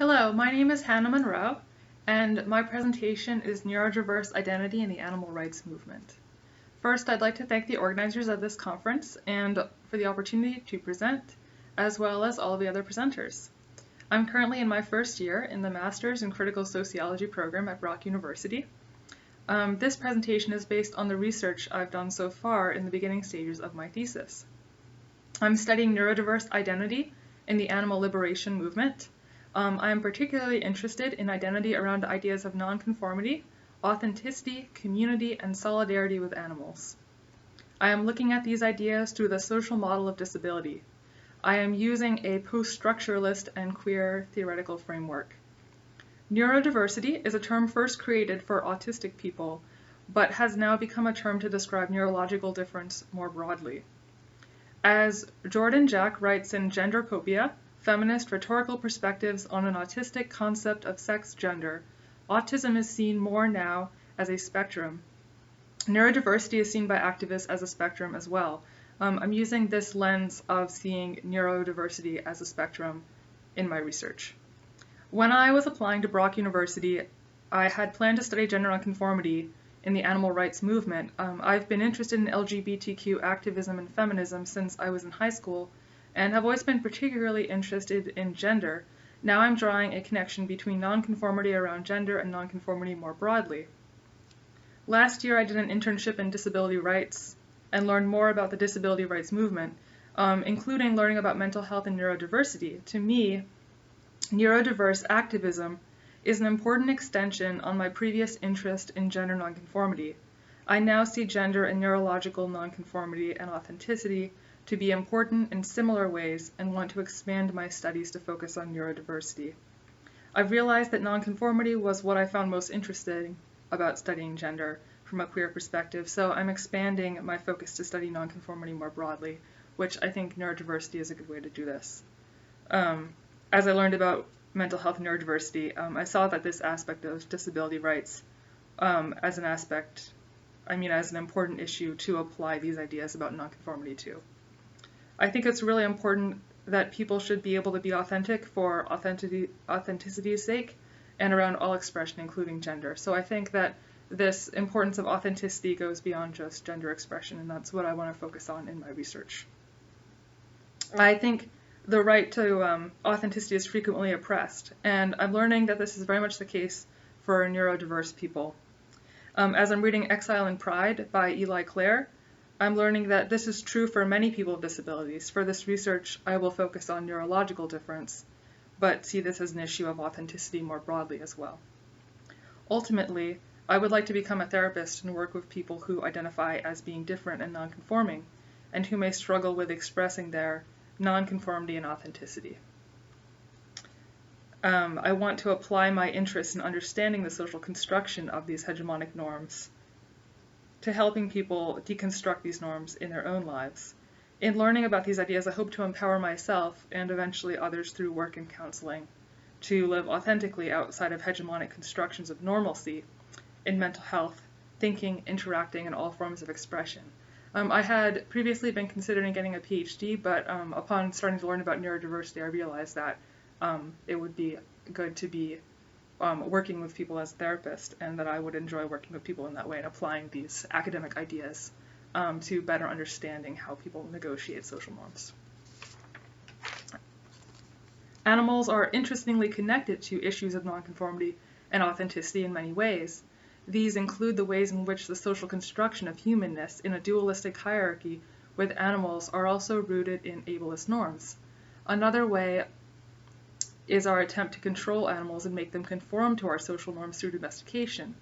Hello, my name is Hannah Monroe, and my presentation is Neurodiverse Identity in the Animal Rights Movement. First, I'd like to thank the organizers of this conference and for the opportunity to present, as well as all of the other presenters. I'm currently in my first year in the Master's in Critical Sociology program at Brock University. This presentation is based on the research I've done so far in the beginning stages of my thesis. I'm studying neurodiverse identity in the animal liberation movement. I am particularly interested in identity around ideas of non-conformity, authenticity, community, and solidarity with animals. I am looking at these ideas through the social model of disability. I am using a post-structuralist and queer theoretical framework. Neurodiversity is a term first created for autistic people, but has now become a term to describe neurological difference more broadly. As Jordan Jack writes in Gendercopia, Feminist Rhetorical Perspectives on an Autistic Concept of Sex-Gender, autism is seen more now as a spectrum. Neurodiversity is seen by activists as a spectrum as well. I'm using this lens of seeing neurodiversity as a spectrum in my research. When I was applying to Brock University, I had planned to study gender nonconformity in the animal rights movement. I've been interested in LGBTQ activism and feminism since I was in high school, and have always been particularly interested in gender. Now I'm drawing a connection between nonconformity around gender and nonconformity more broadly. Last year I did an internship in disability rights and learned more about the disability rights movement, including learning about mental health and neurodiversity. To me, neurodiverse activism is an important extension on my previous interest in gender nonconformity. I now see gender and neurological nonconformity and authenticity to be important in similar ways and want to expand my studies to focus on neurodiversity. I've realized that nonconformity was what I found most interesting about studying gender from a queer perspective, so I'm expanding my focus to study nonconformity more broadly, which I think neurodiversity is a good way to do this. As I learned about mental health and neurodiversity, I saw that this aspect of disability rights as an important issue to apply these ideas about nonconformity to. I think it's really important that people should be able to be authentic for authenticity's sake and around all expression, including gender. So I think that this importance of authenticity goes beyond just gender expression, and that's what I want to focus on in my research. I think the right to authenticity is frequently oppressed, and I'm learning that this is very much the case for neurodiverse people. As I'm reading Exile and Pride by Eli Clare, I'm learning that this is true for many people with disabilities. For this research, I will focus on neurological difference, but see this as an issue of authenticity more broadly as well. Ultimately, I would like to become a therapist and work with people who identify as being different and nonconforming, and who may struggle with expressing their nonconformity and authenticity. I want to apply my interest in understanding the social construction of these hegemonic norms to helping people deconstruct these norms in their own lives. In learning about these ideas, I hope to empower myself and eventually others through work and counseling to live authentically outside of hegemonic constructions of normalcy in mental health, thinking, interacting, and all forms of expression. I had previously been considering getting a PhD, but upon starting to learn about neurodiversity, I realized that it would be good to be working with people as a therapist, and that I would enjoy working with people in that way and applying these academic ideas to better understanding how people negotiate social norms. Animals are interestingly connected to issues of nonconformity and authenticity in many ways. These include the ways in which the social construction of humanness in a dualistic hierarchy with animals are also rooted in ableist norms. Another way is our attempt to control animals and make them conform to our social norms through domestication,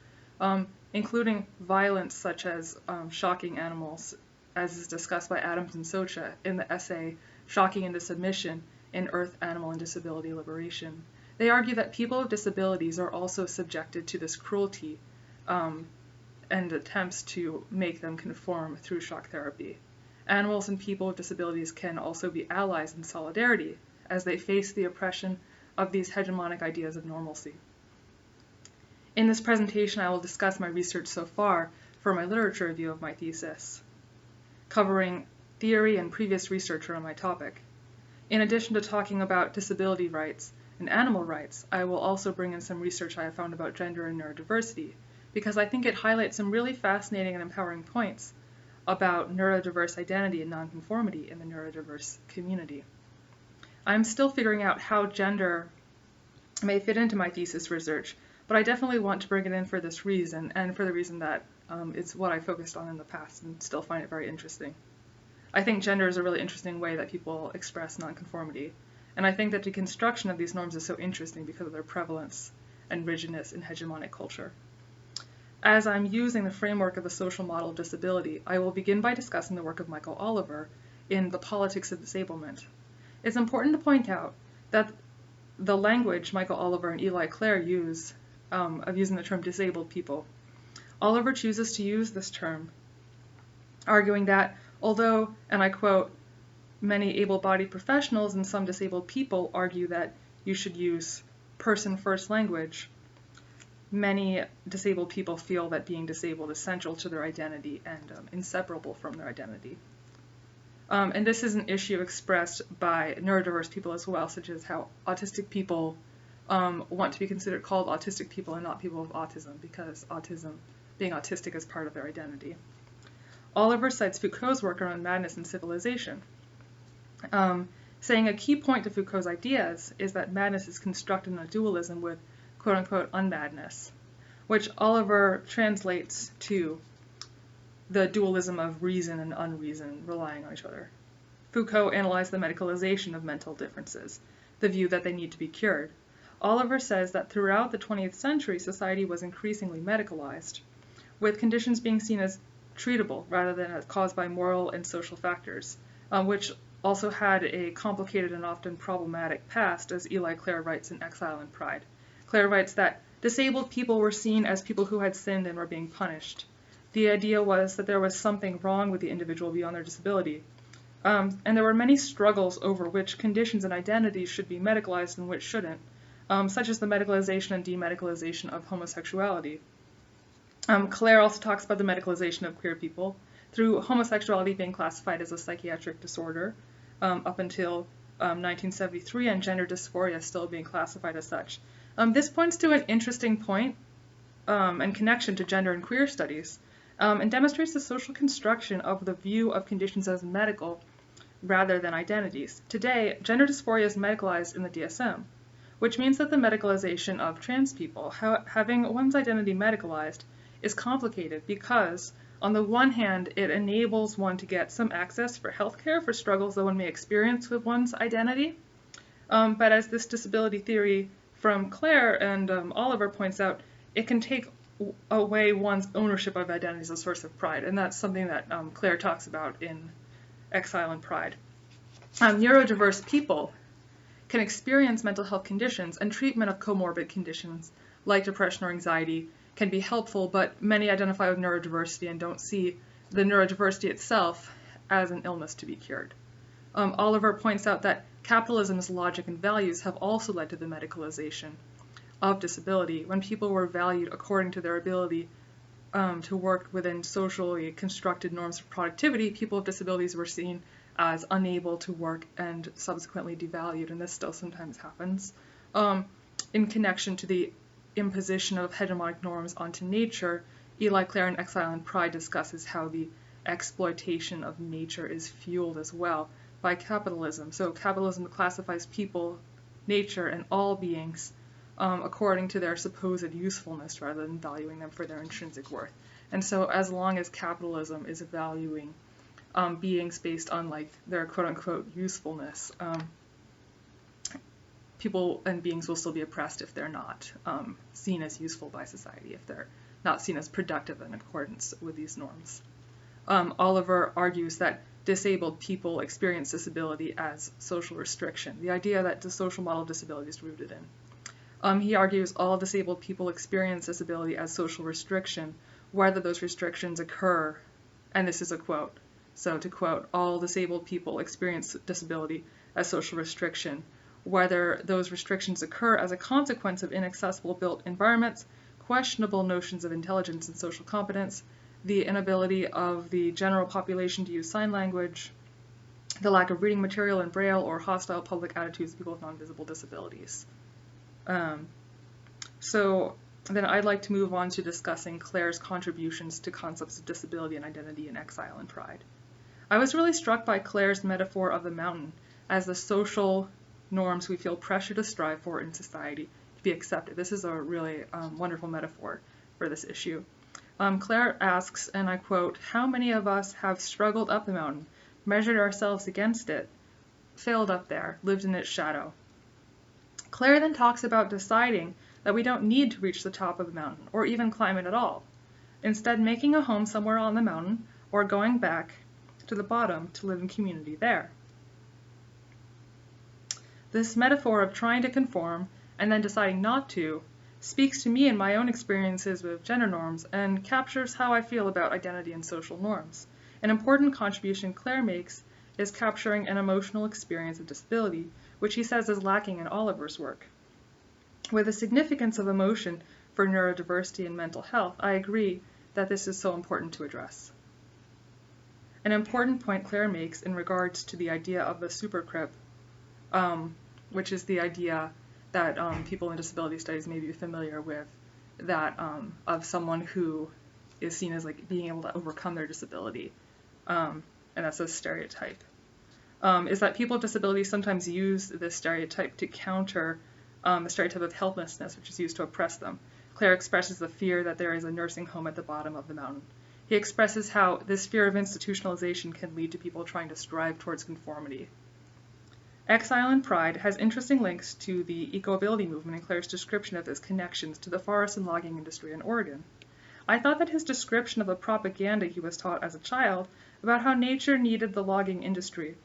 including violence such as shocking animals, as is discussed by Adams and Socha in the essay Shocking into Submission in Earth, Animal, and Disability Liberation. They argue that people with disabilities are also subjected to this cruelty and attempts to make them conform through shock therapy. Animals and people with disabilities can also be allies in solidarity as they face the oppression of these hegemonic ideas of normalcy. In this presentation, I will discuss my research so far for my literature review of my thesis, covering theory and previous research on my topic. In addition to talking about disability rights and animal rights, I will also bring in some research I have found about gender and neurodiversity, because I think it highlights some really fascinating and empowering points about neurodiverse identity and nonconformity in the neurodiverse community. I'm still figuring out how gender may fit into my thesis research, but I definitely want to bring it in for this reason, and for the reason that it's what I focused on in the past and still find it very interesting. I think gender is a really interesting way that people express nonconformity, and I think that the construction of these norms is so interesting because of their prevalence and rigidness in hegemonic culture. As I'm using the framework of the social model of disability, I will begin by discussing the work of Michael Oliver in The Politics of Disablement. It's important to point out that the language Michael Oliver and Eli Clare use of using the term disabled people, Oliver chooses to use this term, arguing that although, and I quote, many able-bodied professionals and some disabled people argue that you should use person-first language, many disabled people feel that being disabled is central to their identity and inseparable from their identity. And this is an issue expressed by neurodiverse people as well, such as how autistic people want to be considered called autistic people and not people with autism, because being autistic is part of their identity. Oliver cites Foucault's work around madness and civilization, saying a key point to Foucault's ideas is that madness is constructed in a dualism with quote-unquote unmadness, which Oliver translates to the dualism of reason and unreason relying on each other. Foucault analyzed the medicalization of mental differences, the view that they need to be cured. Oliver says that throughout the 20th century, society was increasingly medicalized, with conditions being seen as treatable rather than as caused by moral and social factors, which also had a complicated and often problematic past, as Eli Clare writes in Exile and Pride. Clare writes that disabled people were seen as people who had sinned and were being punished. The idea was that there was something wrong with the individual beyond their disability, and there were many struggles over which conditions and identities should be medicalized and which shouldn't, such as the medicalization and demedicalization of homosexuality. Clare also talks about the medicalization of queer people, through homosexuality being classified as a psychiatric disorder up until 1973, and gender dysphoria still being classified as such. This points to an interesting point and connection to gender and queer studies, and demonstrates the social construction of the view of conditions as medical rather than identities. Today, gender dysphoria is medicalized in the DSM, which means that the medicalization of trans people, having one's identity medicalized, is complicated because, on the one hand, it enables one to get some access for healthcare for struggles that one may experience with one's identity, but as this disability theory from Clare and Oliver points out, it can take away one's ownership of identity as a source of pride, and that's something that Clare talks about in Exile and Pride. Neurodiverse people can experience mental health conditions, and treatment of comorbid conditions like depression or anxiety can be helpful, but many identify with neurodiversity and don't see the neurodiversity itself as an illness to be cured. Oliver points out that capitalism's logic and values have also led to the medicalization of disability. When people were valued according to their ability to work within socially constructed norms of productivity, people with disabilities were seen as unable to work and subsequently devalued, and this still sometimes happens. In connection to the imposition of hegemonic norms onto nature, Eli Clare in Exile and Pride discusses how the exploitation of nature is fueled as well by capitalism. So capitalism classifies people, nature, and all beings according to their supposed usefulness rather than valuing them for their intrinsic worth. And so as long as capitalism is valuing beings based on like their quote-unquote usefulness, people and beings will still be oppressed if they're not seen as useful by society, if they're not seen as productive in accordance with these norms. Oliver argues that disabled people experience disability as social restriction, the idea that the social model of disability is rooted in. He argues all disabled people experience disability as social restriction, whether those restrictions occur, and this is a quote, so to quote, all disabled people experience disability as social restriction, whether those restrictions occur as a consequence of inaccessible built environments, questionable notions of intelligence and social competence, the inability of the general population to use sign language, the lack of reading material in Braille, or hostile public attitudes of people with non-visible disabilities. So then I'd like to move on to discussing Clare's contributions to concepts of disability and identity in exile and pride. I was really struck by Clare's metaphor of the mountain as the social norms we feel pressure to strive for in society to be accepted. This is a really wonderful metaphor for this issue. Clare asks, and I quote, "How many of us have struggled up the mountain, measured ourselves against it, failed up there, lived in its shadow?" Clare then talks about deciding that we don't need to reach the top of the mountain or even climb it at all. Instead, making a home somewhere on the mountain or going back to the bottom to live in community there. This metaphor of trying to conform and then deciding not to speaks to me and my own experiences with gender norms and captures how I feel about identity and social norms. An important contribution Clare makes is capturing an emotional experience of disability, which he says is lacking in Oliver's work. With the significance of emotion for neurodiversity and mental health, I agree that this is so important to address. An important point Clare makes in regards to the idea of the supercrip, which is the idea that people in disability studies may be familiar with, that of someone who is seen as like being able to overcome their disability, and that's a stereotype, is that people with disabilities sometimes use this stereotype to counter the stereotype of helplessness, which is used to oppress them. Clare expresses the fear that there is a nursing home at the bottom of the mountain. He expresses how this fear of institutionalization can lead to people trying to strive towards conformity. Exile and Pride has interesting links to the eco-ability movement and Clare's description of its connections to the forest and logging industry in Oregon. I thought that his description of the propaganda he was taught as a child about how nature needed the logging industry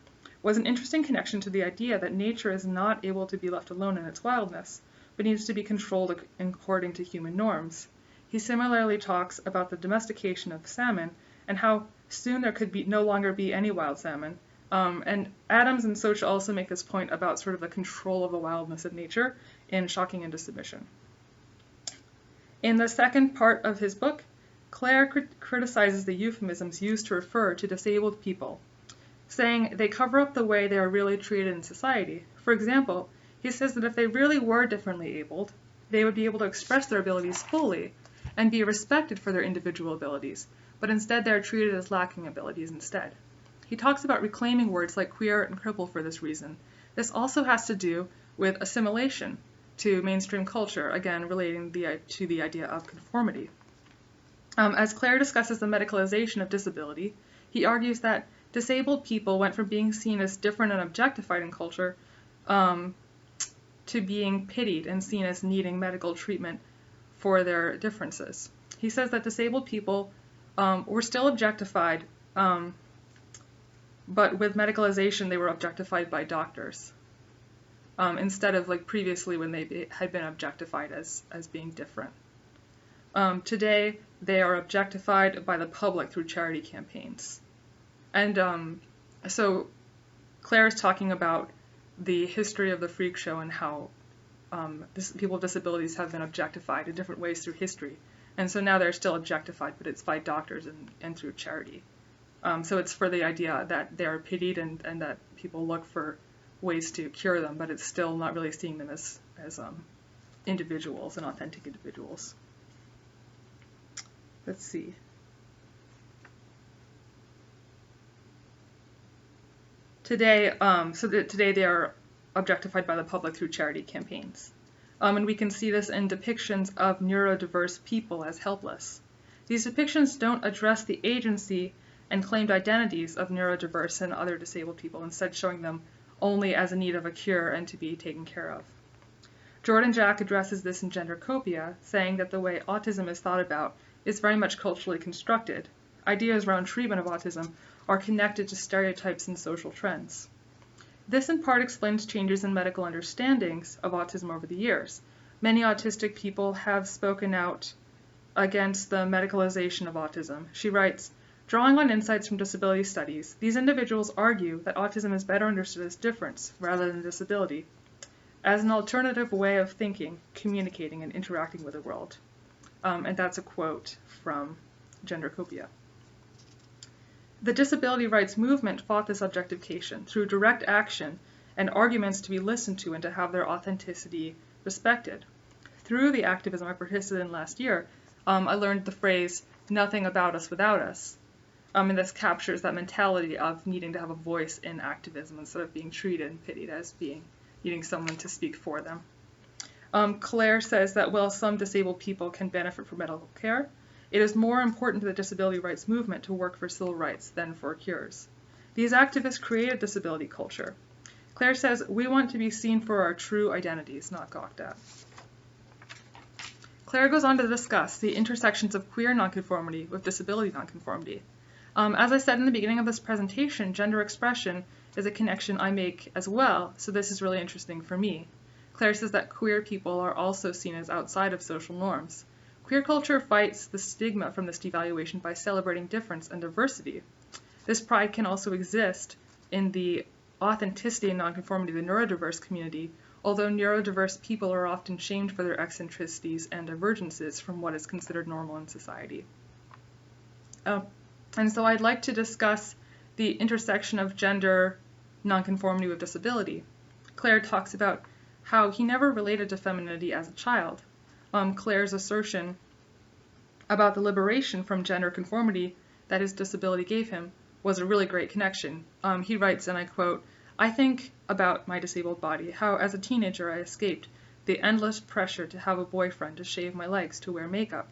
was an interesting connection to the idea that nature is not able to be left alone in its wildness, but needs to be controlled according to human norms. He similarly talks about the domestication of salmon and how soon there could no longer be any wild salmon. And Adams and Socha also make this point about sort of the control of the wildness of nature in Shocking into Submission. In the second part of his book, Clare criticizes the euphemisms used to refer to disabled people, saying they cover up the way they are really treated in society. For example, he says that if they really were differently abled, they would be able to express their abilities fully and be respected for their individual abilities, but instead they are treated as lacking abilities instead. He talks about reclaiming words like queer and cripple for this reason. This also has to do with assimilation to mainstream culture, again relating to the idea of conformity. As Clare discusses the medicalization of disability, he argues that disabled people went from being seen as different and objectified in culture to being pitied and seen as needing medical treatment for their differences. He says that disabled people were still objectified, but with medicalization they were objectified by doctors, instead of like previously when they had been objectified as being different. Today they are objectified by the public through charity campaigns. And so Clare is talking about the history of the freak show and how people with disabilities have been objectified in different ways through history. And so now they're still objectified, but it's by doctors and through charity. So it's for the idea that they are pitied and that people look for ways to cure them, but it's still not really seeing them as individuals and authentic individuals. Let's see. Today, today they are objectified by the public through charity campaigns. And we can see this in depictions of neurodiverse people as helpless. These depictions don't address the agency and claimed identities of neurodiverse and other disabled people, instead showing them only as in need of a cure and to be taken care of. Jordan Jack addresses this in Gendercopia, saying that the way autism is thought about is very much culturally constructed. Ideas around treatment of autism are connected to stereotypes and social trends. This in part explains changes in medical understandings of autism over the years. Many autistic people have spoken out against the medicalization of autism. She writes, drawing on insights from disability studies, these individuals argue that autism is better understood as difference rather than disability, as an alternative way of thinking, communicating, and interacting with the world. And that's a quote from Gendercopia. The disability rights movement fought this objectification through direct action and arguments to be listened to and to have their authenticity respected. Through the activism I participated in last year, I learned the phrase, "nothing about us without us." And this captures that mentality of needing to have a voice in activism instead of being treated and pitied as needing someone to speak for them. Clare says that while some disabled people can benefit from medical care, it is more important to the disability rights movement to work for civil rights than for cures. These activists created disability culture. Clare says, "We want to be seen for our true identities, not gawked at." Clare goes on to discuss the intersections of queer nonconformity with disability nonconformity. As I said in the beginning of this presentation, gender expression is a connection I make as well, so this is really interesting for me. Clare says that queer people are also seen as outside of social norms. Queer culture fights the stigma from this devaluation by celebrating difference and diversity. This pride can also exist in the authenticity and nonconformity of the neurodiverse community, although neurodiverse people are often shamed for their eccentricities and divergences from what is considered normal in society. And so I'd like to discuss the intersection of gender nonconformity with disability. Clare talks about how he never related to femininity as a child. Clare's assertion about the liberation from gender conformity that his disability gave him was a really great connection. He writes, and I quote, "I think about my disabled body, how as a teenager I escaped the endless pressure to have a boyfriend, to shave my legs, to wear makeup.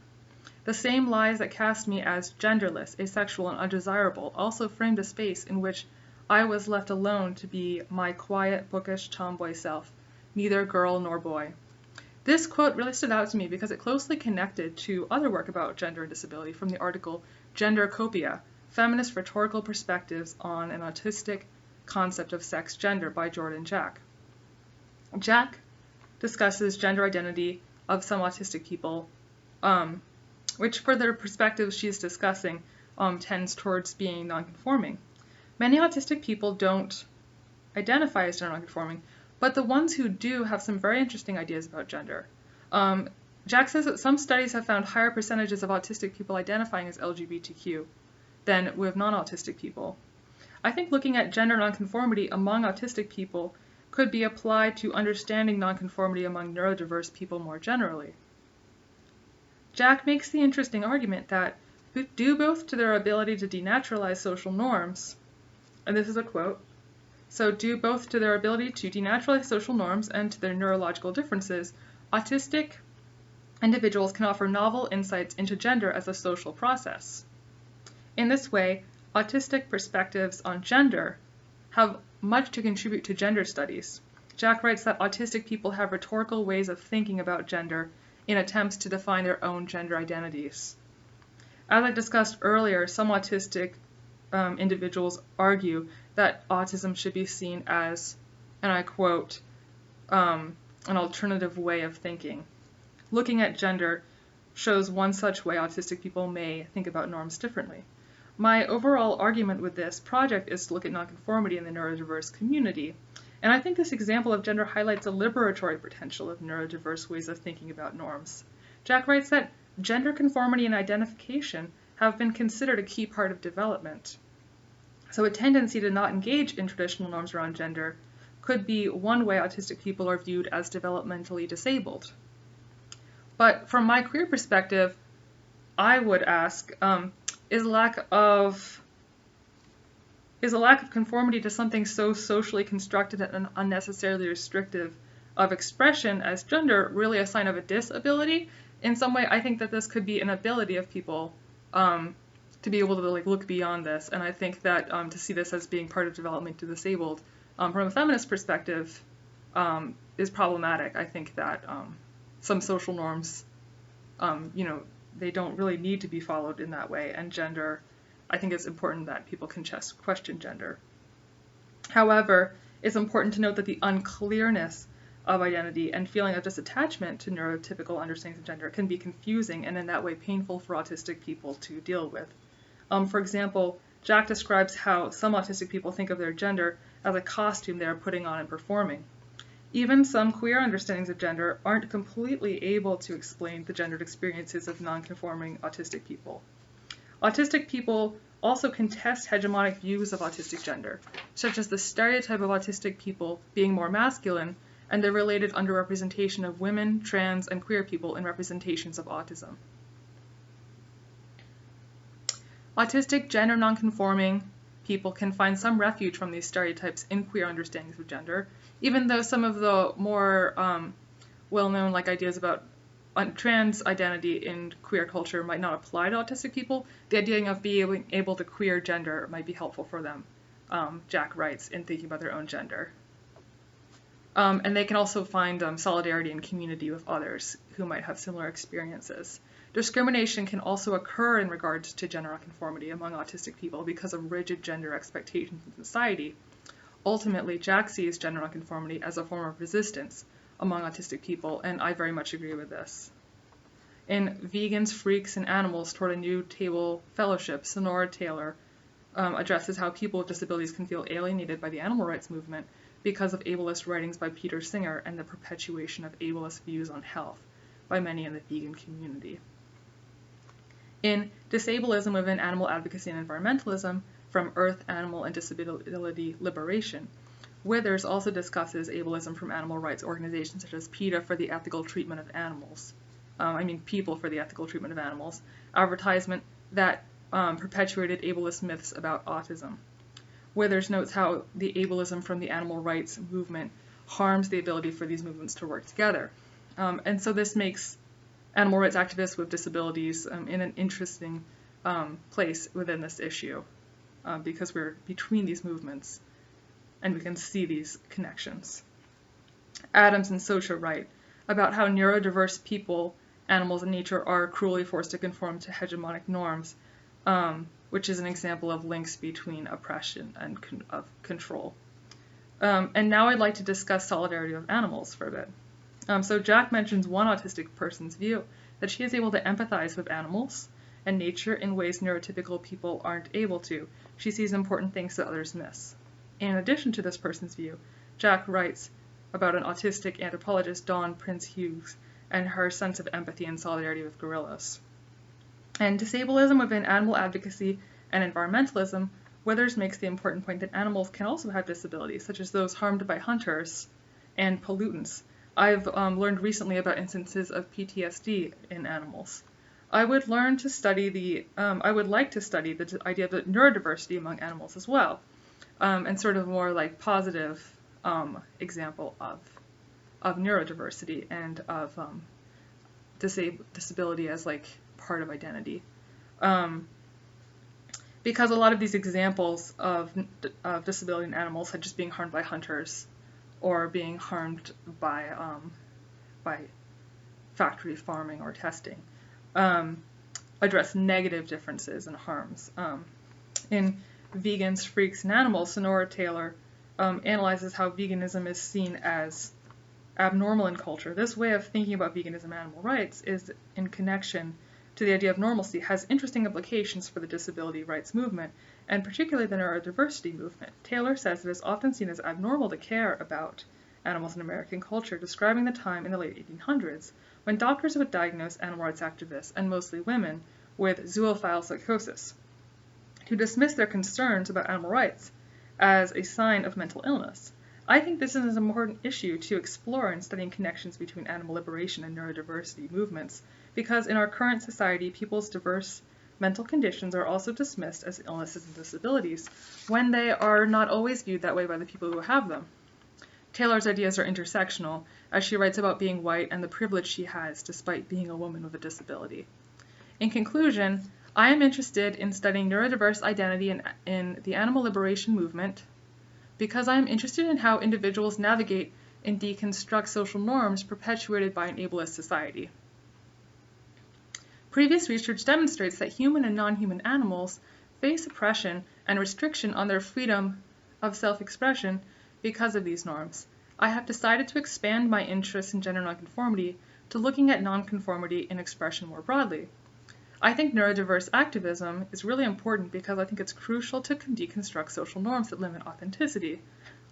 The same lies that cast me as genderless, asexual, and undesirable also framed a space in which I was left alone to be my quiet, bookish, tomboy self, neither girl nor boy." This quote really stood out to me because it closely connected to other work about gender and disability from the article Gendercopia, Feminist Rhetorical Perspectives on an Autistic Concept of Sex Gender by Jordan Jack. Jack discusses gender identity of some autistic people, which for their perspectives she's discussing tends towards being nonconforming. Many autistic people don't identify as gender nonconforming, but the ones who do have some very interesting ideas about gender. Jack says that some studies have found higher percentages of autistic people identifying as LGBTQ than with non-autistic people. I think looking at gender nonconformity among autistic people could be applied to understanding nonconformity among neurodiverse people more generally. Jack makes the interesting argument that due both to their ability to denaturalize social norms, and this is a quote, so due both to their ability to denaturalize social norms and to their neurological differences, autistic individuals can offer novel insights into gender as a social process. In this way, autistic perspectives on gender have much to contribute to gender studies. Jack writes that autistic people have rhetorical ways of thinking about gender in attempts to define their own gender identities. As I discussed earlier, some autistic individuals argue that autism should be seen as, and I quote, an alternative way of thinking. Looking at gender shows one such way autistic people may think about norms differently. My overall argument with this project is to look at nonconformity in the neurodiverse community, and I think this example of gender highlights a liberatory potential of neurodiverse ways of thinking about norms. Jack writes that gender conformity and identification have been considered a key part of development. So a tendency to not engage in traditional norms around gender could be one way autistic people are viewed as developmentally disabled. But from my queer perspective, I would ask, is a lack of conformity to something so socially constructed and unnecessarily restrictive of expression as gender really a sign of a disability? In some way, I think that this could be an ability of people to be able to look beyond this, and I think that to see this as being part of development to disabled from a feminist perspective is problematic. I think that some social norms, they don't really need to be followed in that way, and gender, I think it's important that people can just question gender. However, it's important to note that the unclearness of identity and feeling of disattachment to neurotypical understandings of gender can be confusing and in that way painful for autistic people to deal with. For example, Jack describes how some autistic people think of their gender as a costume they are putting on and performing. Even some queer understandings of gender aren't completely able to explain the gendered experiences of non-conforming autistic people. Autistic people also contest hegemonic views of autistic gender, such as the stereotype of autistic people being more masculine and the related underrepresentation of women, trans, and queer people in representations of autism. Autistic, gender nonconforming people can find some refuge from these stereotypes in queer understandings of gender, even though some of the more well-known ideas about trans identity in queer culture might not apply to autistic people. The idea of being able to queer gender might be helpful for them, Jack writes, in thinking about their own gender. And they can also find solidarity and community with others who might have similar experiences. Discrimination can also occur in regards to gender nonconformity among autistic people because of rigid gender expectations in society. Ultimately, Jack sees gender nonconformity as a form of resistance among autistic people, and I very much agree with this. In Vegans, Freaks, and Animals Toward a New Table Fellowship, Sunaura Taylor addresses how people with disabilities can feel alienated by the animal rights movement because of ableist writings by Peter Singer and the perpetuation of ableist views on health by many in the vegan community. In Disableism Within Animal Advocacy and Environmentalism, From Earth, Animal, and Disability Liberation, Withers also discusses ableism from animal rights organizations such as PETA for the ethical treatment of animals. People for the ethical treatment of animals, advertisement that perpetuated ableist myths about autism. Withers notes how the ableism from the animal rights movement harms the ability for these movements to work together. And so this makes animal rights activists with disabilities in an interesting place within this issue because we're between these movements and we can see these connections. Adams and Socha write about how neurodiverse people, animals, and nature are cruelly forced to conform to hegemonic norms, which is an example of links between oppression and control. And now I'd like to discuss solidarity with animals for a bit. So Jack mentions one autistic person's view, that she is able to empathize with animals and nature in ways neurotypical people aren't able to. She sees important things that others miss. In addition to this person's view, Jack writes about an autistic anthropologist, Dawn Prince Hughes, and her sense of empathy and solidarity with gorillas. And Disableism Within Animal Advocacy and Environmentalism, Withers makes the important point that animals can also have disabilities, such as those harmed by hunters and pollutants. I've learned recently about instances of PTSD in animals. I would like to study the idea of the neurodiversity among animals as well, and sort of more positive example of neurodiversity and of disability as part of identity. Because a lot of these examples of disability in animals, such as being harmed by hunters or being harmed by factory farming or testing, address negative differences and harms. In Vegans, Freaks, and Animals, Sunaura Taylor analyzes how veganism is seen as abnormal in culture. This way of thinking about veganism and animal rights is in connection to the idea of normalcy, has interesting implications for the disability rights movement, and particularly the neurodiversity movement. Taylor says it is often seen as abnormal to care about animals in American culture, describing the time in the late 1800s when doctors would diagnose animal rights activists, and mostly women, with zoophile psychosis, to dismiss their concerns about animal rights as a sign of mental illness. I think this is an important issue to explore in studying connections between animal liberation and neurodiversity movements, because in our current society, people's diverse mental conditions are also dismissed as illnesses and disabilities, when they are not always viewed that way by the people who have them. Taylor's ideas are intersectional, as she writes about being white and the privilege she has despite being a woman with a disability. In conclusion, I am interested in studying neurodiverse identity in the animal liberation movement because I am interested in how individuals navigate and deconstruct social norms perpetuated by an ableist society. Previous research demonstrates that human and non-human animals face oppression and restriction on their freedom of self-expression because of these norms. I have decided to expand my interest in gender nonconformity to looking at nonconformity in expression more broadly. I think neurodiverse activism is really important because I think it's crucial to deconstruct social norms that limit authenticity.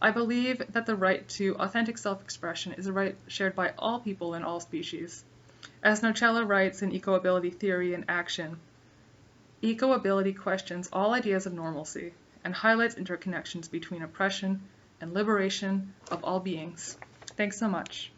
I believe that the right to authentic self-expression is a right shared by all people in all species. As Nocella writes in Ecoability Theory and Action, ecoability questions all ideas of normalcy and highlights interconnections between oppression and liberation of all beings. Thanks so much.